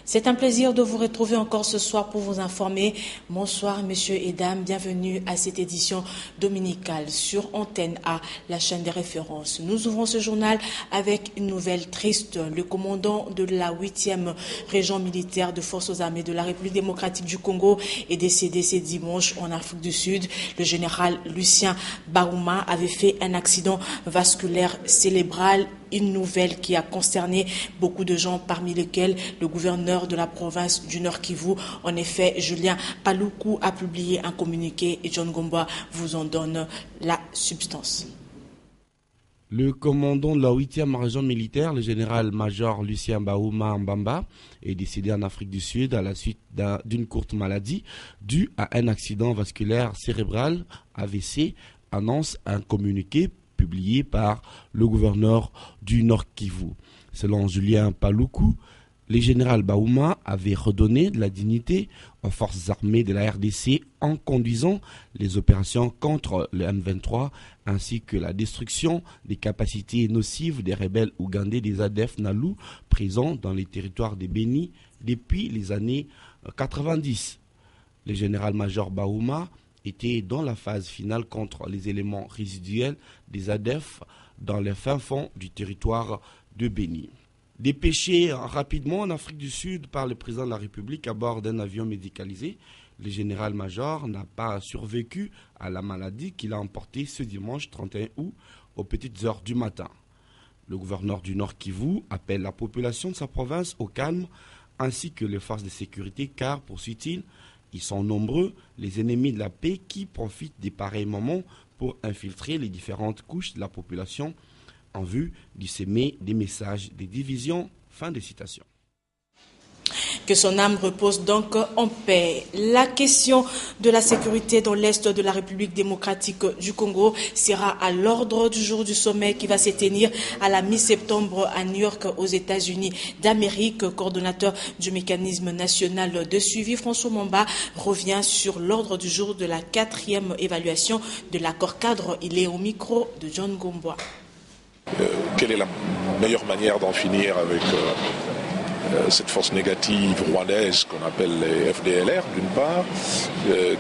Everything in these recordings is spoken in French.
C'est un plaisir de vous retrouver encore ce soir pour vous informer. Bonsoir messieurs et dames, bienvenue à cette édition dominicale sur Antenne A, la chaîne des références. Nous ouvrons ce journal avec une nouvelle triste. Le commandant de la 8e région militaire de forces armées de la République démocratique du Congo est décédé ce dimanche en Afrique du Sud. Le général Lucien Baouma avait fait un accident vasculaire cérébral, une nouvelle qui a consterné beaucoup de gens, parmi lesquels le gouverneur de la province du Nord Kivu. En effet, Julien Paluku a publié un communiqué et John Gomba vous en donne la substance. Le commandant de la 8e région militaire, le général-major Lucien Baouma Mbamba, est décédé en Afrique du Sud à la suite d'une courte maladie due à un accident vasculaire cérébral, AVC, annonce un communiqué publié par le gouverneur du Nord Kivu. Selon Julien Paluku, le général Baouma avait redonné de la dignité aux forces armées de la RDC en conduisant les opérations contre le M23 ainsi que la destruction des capacités nocives des rebelles ougandais des ADF Nalu présents dans les territoires des Béni depuis les années 90. Le général-major Baouma était dans la phase finale contre les éléments résiduels des ADF dans les fins fonds du territoire de Béni. Dépêché rapidement en Afrique du Sud par le président de la République à bord d'un avion médicalisé, le général-major n'a pas survécu à la maladie qu'il a emportée ce dimanche 31 août aux petites heures du matin. Le gouverneur du Nord Kivu appelle la population de sa province au calme ainsi que les forces de sécurité car, poursuit-il, ils sont nombreux, les ennemis de la paix qui profitent des pareils moments pour infiltrer les différentes couches de la population en vue d'y semer des messages de division. Fin de citation. Que son âme repose donc en paix. La question de la sécurité dans l'Est de la République démocratique du Congo sera à l'ordre du jour du sommet qui va se tenir à la mi-septembre à New York aux États-Unis d'Amérique. Coordonnateur du mécanisme national de suivi, François Mamba, revient sur l'ordre du jour de la 4e évaluation de l'accord cadre. Il est au micro de John Gombois. Quelle est la meilleure manière d'en finir avec cette force négative rwandaise qu'on appelle les FDLR d'une part,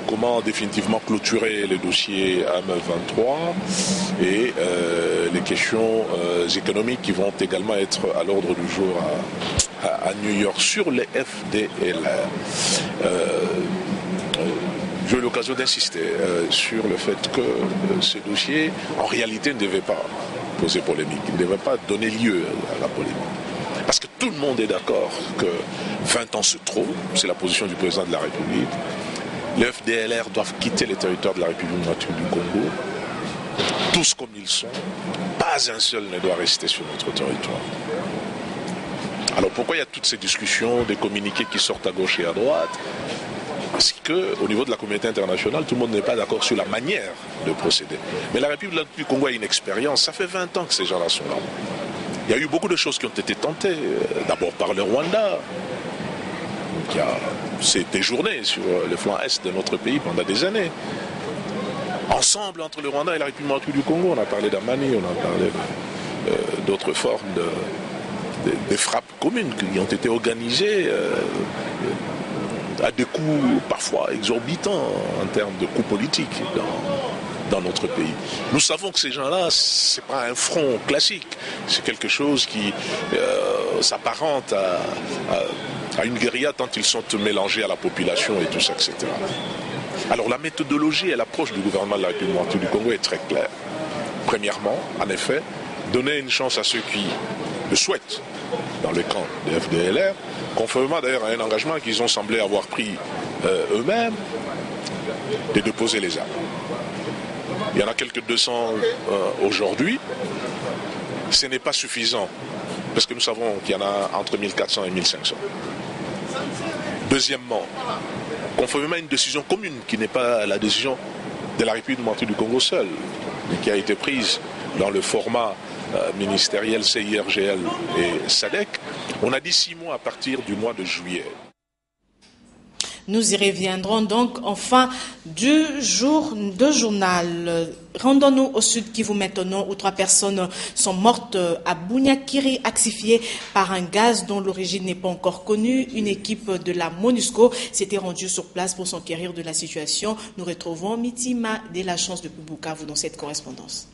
comment définitivement clôturer le dossier AM23 et les questions économiques qui vont également être à l'ordre du jour à New York sur les FDLR. J'ai eu l'occasion d'insister sur le fait que ce dossier en réalité ne devait pas poser polémique, il ne devait pas donner lieu à la polémique. Parce que tout le monde est d'accord que 20 ans c'est trop, c'est la position du président de la République. Les FDLR doivent quitter les territoires de la République démocratique du Congo, tous comme ils sont, pas un seul ne doit rester sur notre territoire. Alors pourquoi il y a toutes ces discussions, des communiqués qui sortent à gauche et à droite? Parce qu'au niveau de la communauté internationale, tout le monde n'est pas d'accord sur la manière de procéder. Mais la République du Congo a une expérience, ça fait 20 ans que ces gens-là sont là. Il y a eu beaucoup de choses qui ont été tentées, d'abord par le Rwanda, qui s'est déjourné sur le flanc est de notre pays pendant des années. Ensemble, entre le Rwanda et la République du Congo, on a parlé d'Amani, on a parlé d'autres formes de frappes communes qui ont été organisées à des coûts parfois exorbitants en termes de coûts politiques dans notre pays. Nous savons que ces gens-là, ce n'est pas un front classique, c'est quelque chose qui s'apparente à une guérilla tant ils sont mélangés à la population et tout ça, etc. Alors la méthodologie et l'approche du gouvernement de la République du Congo est très claire. Premièrement, en effet, donner une chance à ceux qui le souhaitent dans le camp des FDLR, conformément d'ailleurs à un engagement qu'ils ont semblé avoir pris eux-mêmes, de déposer les armes. Il y en a quelques 200 aujourd'hui. Ce n'est pas suffisant, parce que nous savons qu'il y en a entre 1400 et 1500. Deuxièmement, conformément à une décision commune, qui n'est pas la décision de la République démocratique du Congo seule, mais qui a été prise dans le format ministériel CIRGL et SADC, on a dit 6 mois à partir du mois de juillet. Nous y reviendrons donc en fin du jour de journal. Rendons-nous au sud Kivu maintenant, où 3 personnes sont mortes à Bunyakiri, asphyxiées par un gaz dont l'origine n'est pas encore connue. Une équipe de la MONUSCO s'était rendue sur place pour s'enquérir de la situation. Nous retrouvons Mitima de la Chance de Bukavu dans cette correspondance.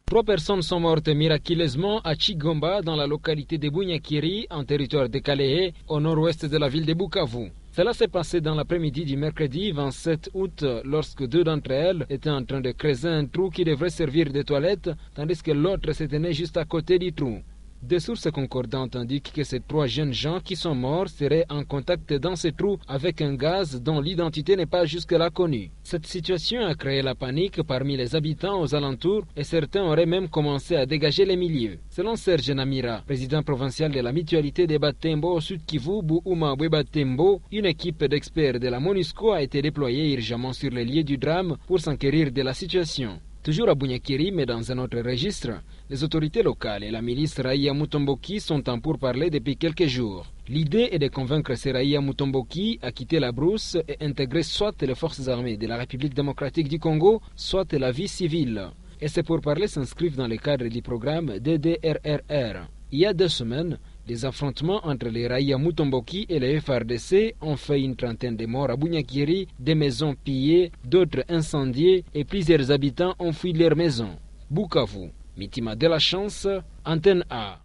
3 personnes sont mortes miraculeusement à Chigomba, dans la localité de Bunyakiri, en territoire de Kalehe, au nord-ouest de la ville de Bukavu. Cela s'est passé dans l'après-midi du mercredi 27 août, lorsque 2 d'entre elles étaient en train de creuser un trou qui devrait servir de toilette, tandis que l'autre se tenait juste à côté du trou. Des sources concordantes indiquent que ces 3 jeunes gens qui sont morts seraient en contact dans ce trou avec un gaz dont l'identité n'est pas jusque-là connue. Cette situation a créé la panique parmi les habitants aux alentours et certains auraient même commencé à dégager les milieux. Selon Serge Namira, président provincial de la mutualité des Batembo au sud Kivu, Buuma Batembo, une équipe d'experts de la MONUSCO a été déployée urgemment sur les lieux du drame pour s'enquérir de la situation. Toujours à Bunyakiri, mais dans un autre registre, les autorités locales et la milice Raia Mutomboki sont en pourparlers depuis quelques jours. L'idée est de convaincre ces Raia Mutomboki à quitter la brousse et intégrer soit les forces armées de la République démocratique du Congo, soit la vie civile. Et ces pourparlers s'inscrivent dans le cadre du programme DDRRR. Il y a 2 semaines, les affrontements entre les Raia Mutomboki et les FRDC ont fait une trentaine de morts à Bunyakiri, des maisons pillées, d'autres incendiées et plusieurs habitants ont fui leurs maisons. Bukavu, Mitima de la Chance, Antenne A.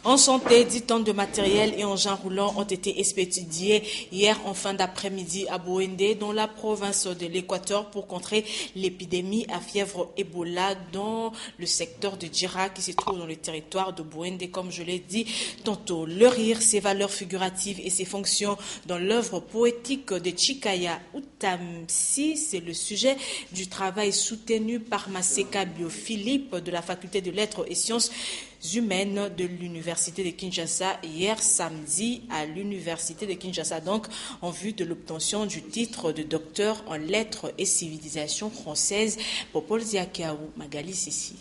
En santé, 10 tonnes de matériel et engins roulants ont été expédiés hier en fin d'après-midi à Bouende, dans la province de l'Équateur, pour contrer l'épidémie à fièvre Ebola dans le secteur de Djira qui se trouve dans le territoire de Bouende, comme je l'ai dit tantôt. Le rire, ses valeurs figuratives et ses fonctions dans l'œuvre poétique de Chikaya Utamsi, c'est le sujet du travail soutenu par Maseka Bio-Philippe de la faculté de lettres et sciences humaines de l'université de Kinshasa hier samedi à l'université de Kinshasa, donc en vue de l'obtention du titre de docteur en lettres et civilisation française. Popol Ziakaou, Magali Sissi.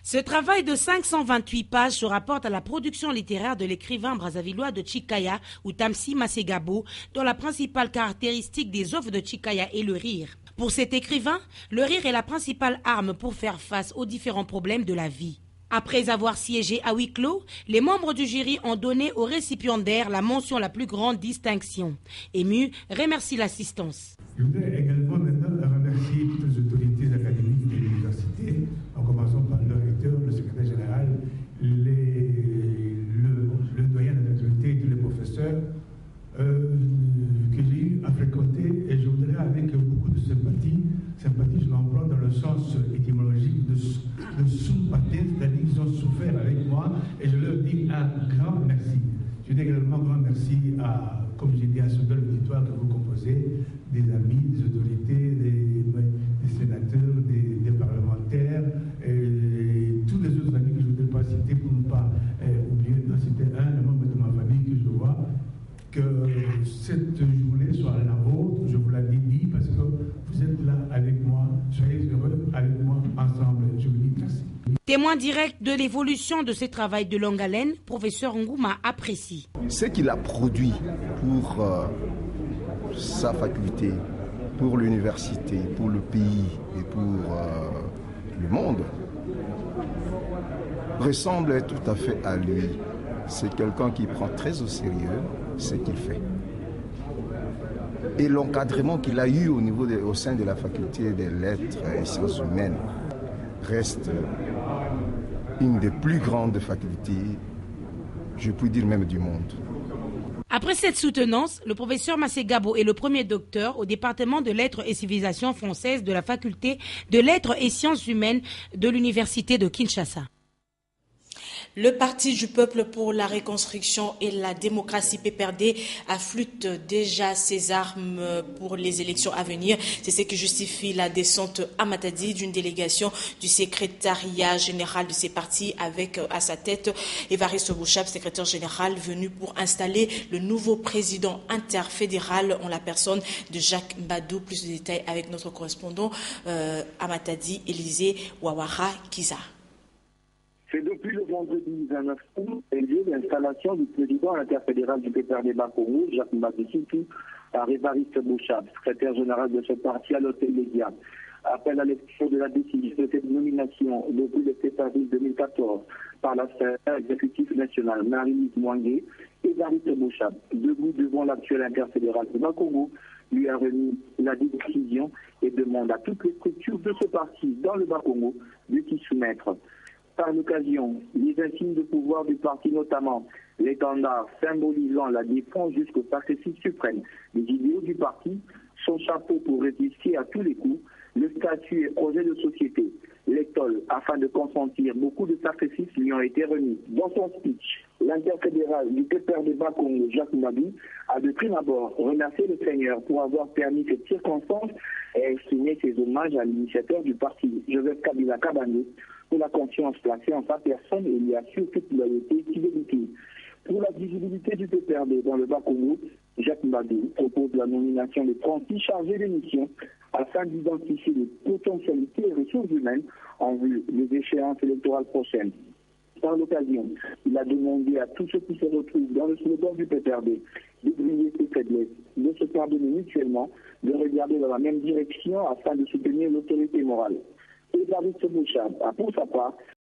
Ce travail de 528 pages se rapporte à la production littéraire de l'écrivain brazzavillois de Chikaya Utamsi Masegabo, dont la principale caractéristique des œuvres de Chikaya est le rire. Pour cet écrivain, le rire est la principale arme pour faire face aux différents problèmes de la vie. Après avoir siégé à huis clos, les membres du jury ont donné au récipiendaire la mention la plus grande distinction. Ému, remercie l'assistance. Je voudrais également maintenant remercier toutes les autorités académiques de l'université, en commençant par le recteur, le secrétaire général, le doyen de la faculté et tous les professeurs que j'ai eu à fréquenter. Et je voudrais, avec beaucoup de sympathie, je l'emploie dans le sens étymologique de sympathie, c'est-à-dire qu'ils ont souffert avec moi, et je leur dis un grand merci. Je dis également un grand merci à, comme j'ai dit, à ce bel auditoire que vous composez, des amis, des autorités, des sénateurs, des parlementaires, et tous les autres amis que je ne voudrais pas citer pour ne pas oublier d'en citer un membre de ma famille que je vois. Que cette journée soit la vôtre, je vous l'ai dit, parce que vous êtes là avec moi, soyez heureux avec moi ensemble. Je vous dis merci. Témoin direct de l'évolution de ce travail de longue haleine, professeur Ngouma apprécie. Ce qu'il a produit pour sa faculté, pour l'université, pour le pays et pour le monde ressemble tout à fait à lui. C'est quelqu'un qui prend très au sérieux ce qu'il fait. Et l'encadrement qu'il a eu au sein de la faculté des lettres et sciences humaines reste une des plus grandes facultés, je peux dire même du monde. Après cette soutenance, le professeur Masegabo est le premier docteur au département de lettres et civilisation française de la faculté de lettres et sciences humaines de l'université de Kinshasa. Le Parti du peuple pour la reconstruction et la démocratie PPRD affûte déjà ses armes pour les élections à venir. C'est ce qui justifie la descente à Matadi d'une délégation du secrétariat général de ces partis avec à sa tête Évariste Bouchab, secrétaire général, venu pour installer le nouveau président interfédéral en la personne de Jacques Mbadou. Plus de détails avec notre correspondant à Matadi, Élisée Wawara Kiza. C'est depuis le vendredi 29 août et lieu l'installation du président interfédéral du PPRD Bas-Congo, Jacques Mbadou, par Évariste Bouchab, secrétaire général de ce parti à l'Hôtel des Diables. Après la lecture de la décision de cette nomination depuis le 7 avril 2014 par la secrétaire exécutive nationale Marie-Lise Mouangé, Évariste Bouchab, debout devant l'actuel interfédéral de Bas-Congo, lui a remis la décision et demande à toutes les structures de ce parti dans le Bas-Congo de s'y soumettre. Par l'occasion, les insignes de pouvoir du parti, notamment l'étendard symbolisant la défense jusqu'au sacrifice suprême des idéaux du parti, son chapeau pour résister à tous les coups, le statut et projet de société, l'école, afin de consentir beaucoup de sacrifices lui ont été remis. Dans son speech, l'interfédéral du PPRD Bas-Congo, Jacques Mbadou, a de prime abord remercié le Seigneur pour avoir permis cette circonstance et exprimé ses hommages à l'initiateur du parti, Joseph Kabila Kabange, pour la confiance placée en sa personne et lui assure toute loyauté et fidélité. Pour la visibilité du PPRD dans le Bas-Congo, Jacques Mbadou propose la nomination de 36 chargés de mission afin d'identifier les potentialités et ressources humaines en vue des échéances électorales prochaines. Par l'occasion, il a demandé à tous ceux qui se retrouvent dans le slogan du PPRD de briller ses faiblesses, de se pardonner mutuellement, de regarder dans la même direction afin de soutenir l'autorité morale. Évariste Bouchab a pour sa part